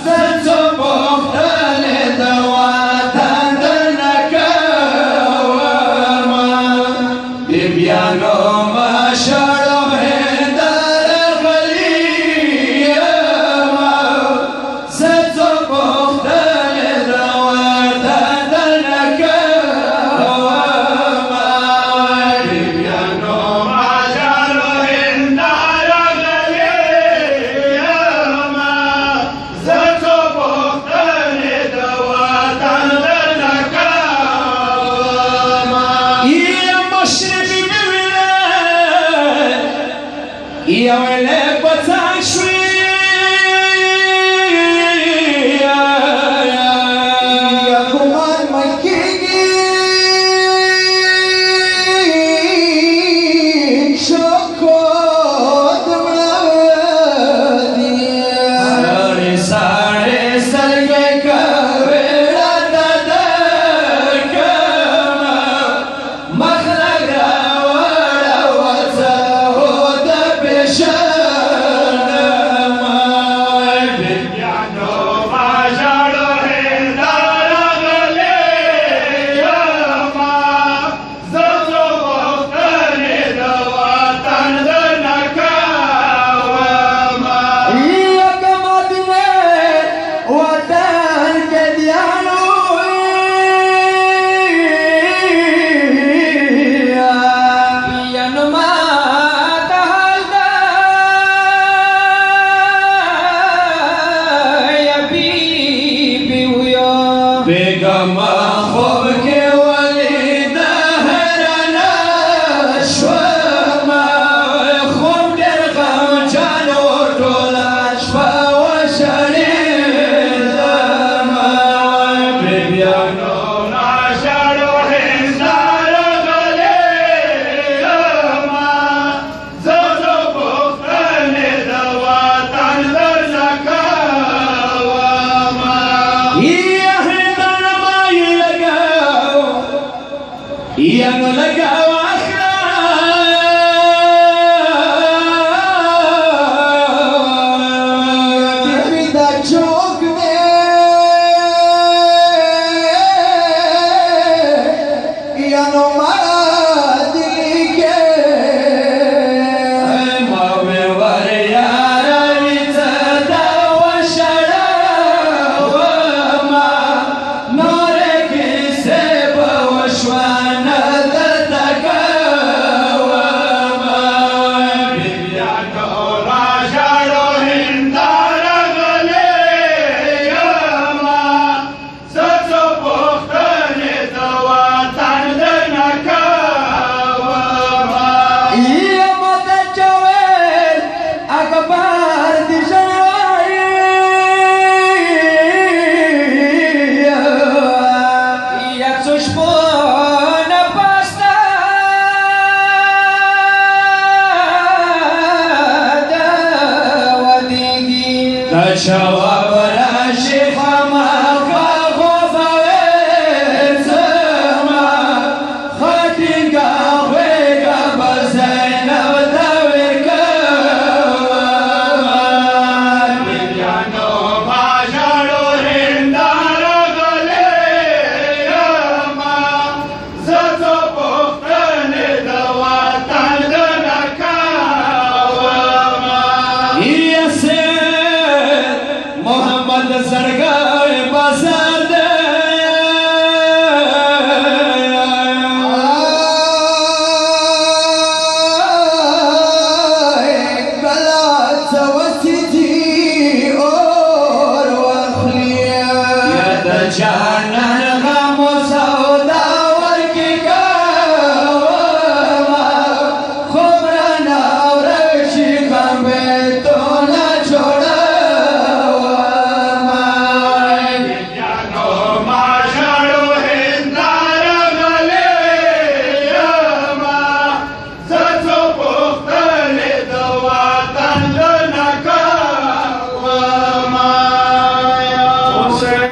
زڅو پوښتنې د وطن درنه کومه بیبیانو مشرو هنداره غلي یمه زڅو پوښتنې د وطن درنه کومه بیبیانو مشرو هنداره غلي یمه زڅو پوښتنې د وطن درنه کومه مشرقي مې ویلې یو له پڅان شوې یا ګمان مې کېږي شوکوت مې سړې سړې سترګې کوي راته درکمه مخ لږ راوړه وڅه د پېژنمه بیبیانو مشرو هنداره غلي یمه زڅو پوښتنې د وطن درنه کومه یکه مدینه وطن کې دیانو بیانو ما ته حال ده یا بیبي ویو بیګمه خوب کې ولیده حیرانه شومه خوب ډېر غمجن و ټوله شپه وشړېدمه بیبیانو مشرو هنداره غلي یمه زڅو پوښتنې د وطن درنه کومه یا هنداره ما یې لګاو یا نو لګاو بیبي دا چوک دی یا نو ما دلی کې ما مې ور یاروي څه دا وشړومه نورې کیسې به وشوه نه درته کومه بیبیانو مشرو هنداره غلي یمه زڅو پوښتنې د وطن درنه کومه یمه ته چې ویل اخبار دې ژړوي یا څو شپو نه پسته د ودېږي د جواب راشي خامخا